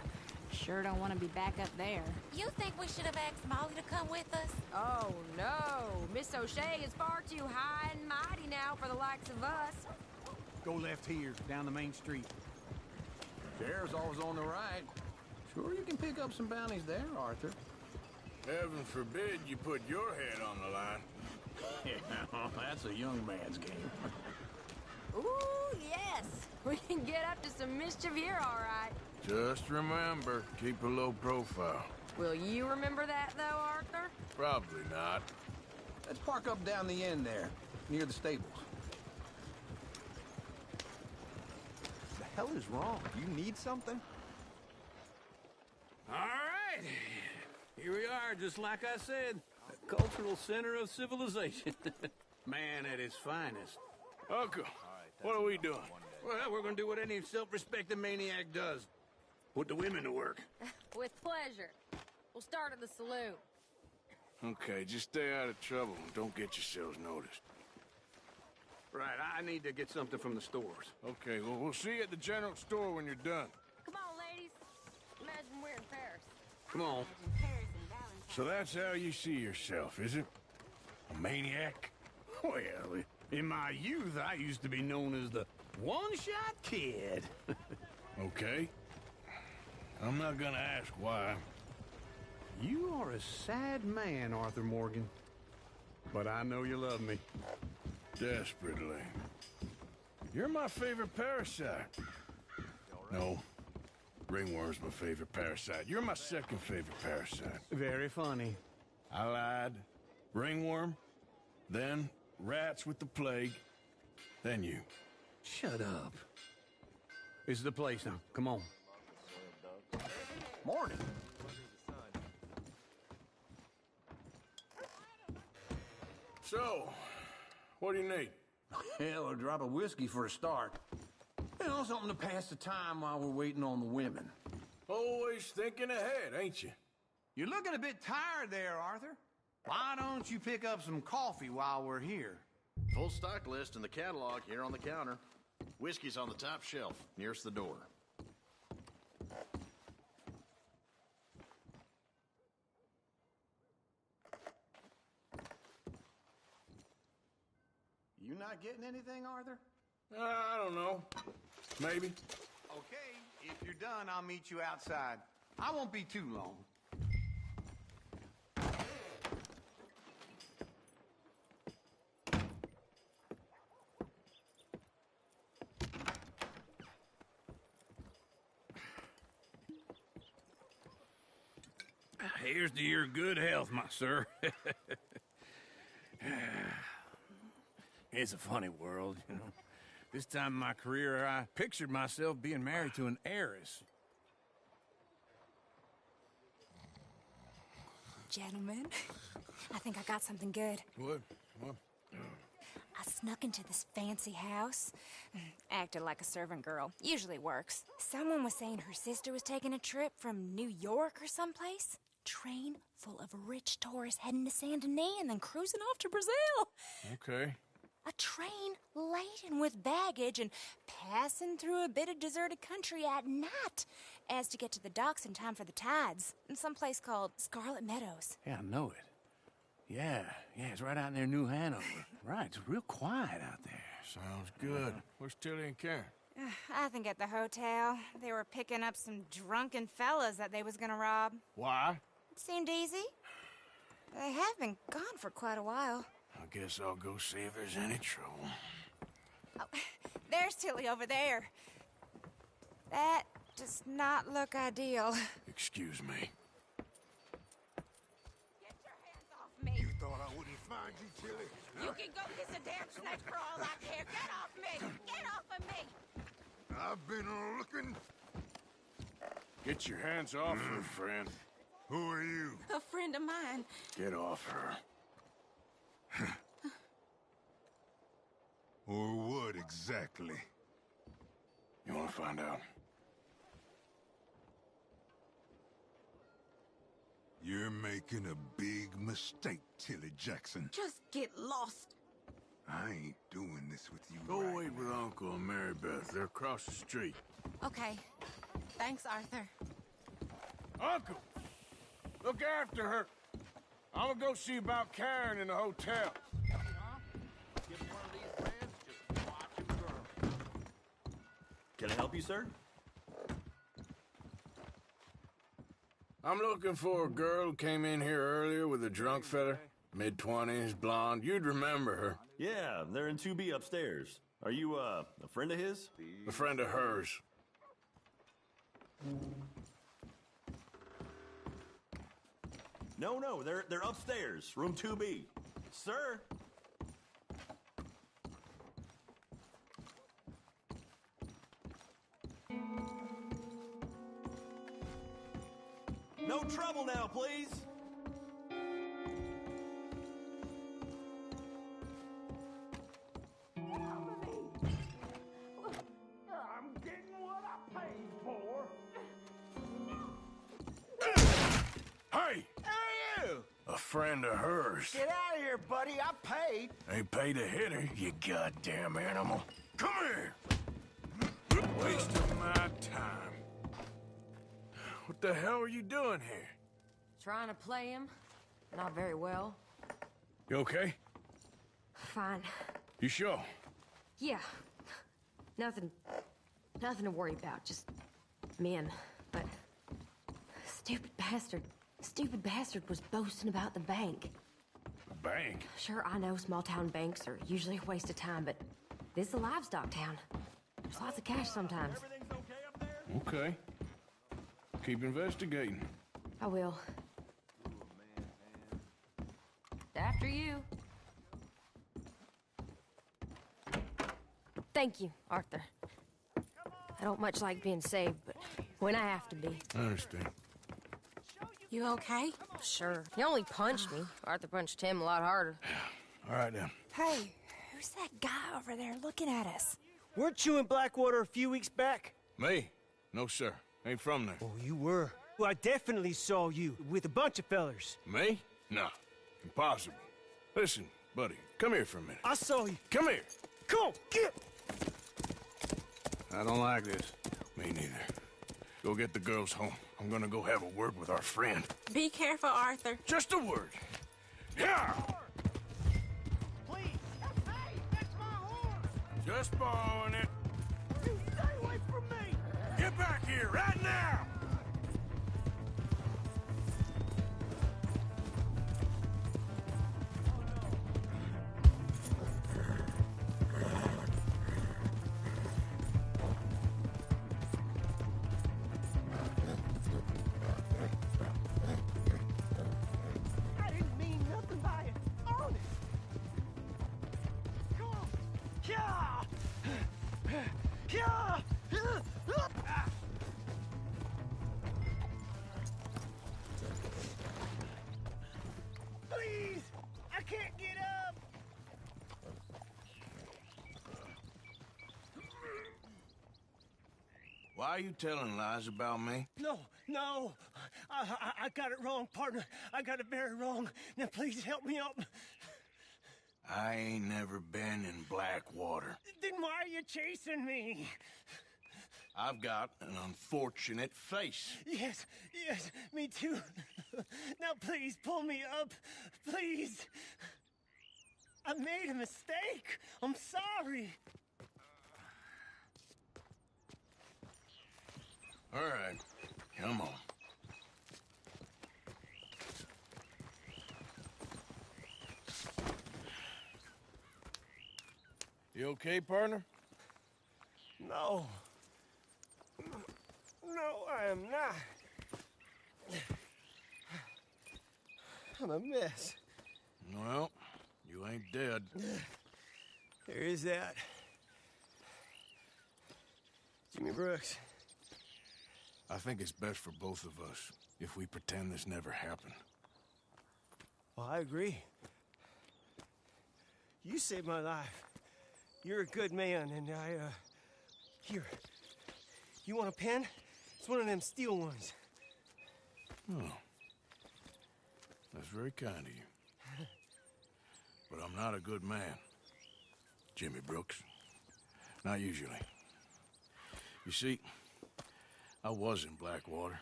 Sure don't want to be back up there. You think we should have asked Molly to come with us? Oh, no. Miss O'Shea is far too high and mighty now for the likes of us. Go left here, down the main street. Chair's always on the right. Sure you can pick up some bounties there, Arthur. Heaven forbid you put your head on the line. Yeah, that's a young man's game. Ooh, yes. We can get up to some mischief here, all right. Just remember, keep a low profile. Will you remember that, though, Arthur? Probably not. Let's park up down the end there, near the stables. The hell is wrong? Do you need something? All right. Here we are, just like I said. A cultural center of civilization. Man at his finest. Uncle, what are we doing? Well, we're gonna do what any self-respecting maniac does. Put the women to work. With pleasure. We'll start at the saloon. Okay, just stay out of trouble and don't get yourselves noticed. Right, I need to get something from the stores. Okay, well, we'll see you at the general store when you're done. Come on, ladies. Imagine we're in Paris. Come on. So that's how you see yourself, is it? A maniac? Well, in my youth, I used to be known as the one-shot kid. Okay. I'm not gonna ask why. You are a sad man, Arthur Morgan. But I know you love me. Desperately. You're my favorite parasite. No. Ringworm's my favorite parasite. You're my second favorite parasite. Very funny. I lied. Ringworm, then rats with the plague, then you. Shut up. This is the place now. Come on. Morning. So, what do you need? Hell, a drop of whiskey for a start. You know, something to pass the time while we're waiting on the women. Always thinking ahead, ain't you? You're looking a bit tired there, Arthur. Why don't you pick up some coffee while we're here? Full stock list in the catalog here on the counter. Whiskey's on the top shelf, nearest the door. You not getting anything, Arthur? I don't know. Maybe. Okay, if you're done, I'll meet you outside. I won't be too long. Here's to your good health, my sir. It's a funny world, you know. This time in my career, I pictured myself being married to an heiress. Gentlemen, I think I got something good. What? I snuck into this fancy house, acted like a servant girl. Usually works. Someone was saying her sister was taking a trip from New York or someplace. Train full of rich tourists heading to Saint Denis and then cruising off to Brazil. Okay. A train laden with baggage and passing through a bit of deserted country at night as to get to the docks in time for the tides in some place called Scarlet Meadows. Yeah, I know it. Yeah, it's right out near New Hanover. Right, it's real quiet out there. Sounds good. Where's Tilly and Karen? I think at the hotel. They were picking up some drunken fellas that they was gonna rob. Why? It seemed easy. They have been gone for quite a while. I guess I'll go see if there's any trouble. Oh, there's Tilly over there. That does not look ideal. Excuse me. Get your hands off me. You thought I wouldn't find you, Tilly? You can go kiss a damn snake for all I care. Get off me! Get off of me! I've been looking. Get your hands off her, friend. Who are you? A friend of mine. Get off her. Or what exactly? You want to find out? You're making a big mistake, Tilly Jackson. Just get lost. I ain't doing this with you. Go right wait with Uncle and Mary Beth. They're across the street. Okay. Thanks, Arthur. Uncle! Look after her. I'm gonna go see about Karen in the hotel. Can I help you, sir? I'm looking for a girl who came in here earlier with a drunk fella. Mid-20s, blonde. You'd remember her. Yeah, they're in 2B upstairs. Are you, a friend of his? A friend of hers. No, they're upstairs, room 2B. Sir? No trouble now, please. I'm getting what I paid for. Hey! Who are you? A friend of hers. Get out of here, buddy. I paid. Ain't paid to hit her, you goddamn animal. Come here! Wasting my time. What the hell are you doing here? Trying to play him. Not very well. You okay? Fine. You sure? Yeah. Nothing to worry about. Just men. But stupid bastard was boasting about the bank. The bank? Sure, I know small town banks are usually a waste of time, but this is a livestock town. There's lots of cash sometimes. Okay. Keep investigating. I will. After you. Thank you, Arthur. I don't much like being saved, but when I have to be. I understand. You okay? Sure. He only punched me. Arthur punched him a lot harder. All right, then. Hey, who's that guy over there looking at us? Weren't you in Blackwater a few weeks back? Me? No, sir. Ain't from there. Oh, you were. Well, I definitely saw you with a bunch of fellers. Me? No. Impossible. Listen, buddy, come here for a minute. I saw you. Come here. Come on, get! I don't like this. Me neither. Go get the girls home. I'm gonna go have a word with our friend. Be careful, Arthur. Just a word. Yeah! Please. Hey, that's my horse. Just borrowing it. You stay away from me. here, right now! I didn't mean nothing by it. Honest. Come on. Yeah. Yeah. Please, I can't get up. Why are you telling lies about me? No. I got it wrong, partner. I got it very wrong. Now, please help me up. I ain't never been in Blackwater. Then why are you chasing me? I've got an unfortunate face. Yes, me too. Now, please, pull me up. Please. I made a mistake. I'm sorry. All right, come on. You okay, partner? No, I am not. I'm a mess. Well, you ain't dead. There is that. Jimmy Brooks. I think it's best for both of us if we pretend this never happened. Well, I agree. You saved my life. You're a good man, and here. You want a pen? It's one of them steel ones. Oh. That's very kind of you. But I'm not a good man, Jimmy Brooks. Not usually. You see, I was in Blackwater.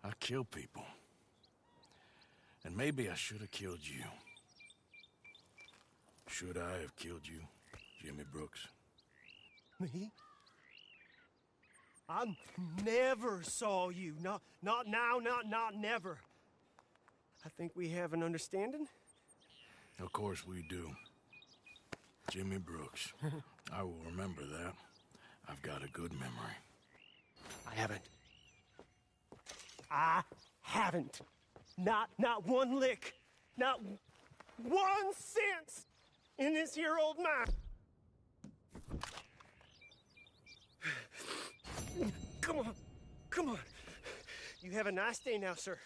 I killed people. And maybe I should have killed you. Should I have killed you, Jimmy Brooks? Me? I never saw you. Not now, not never. I think we have an understanding? Of course we do. Jimmy Brooks. I will remember that. I've got a good memory. I haven't. Not one lick. Not 1 cent in this here old mine. Come on. You have a nice day now, sir.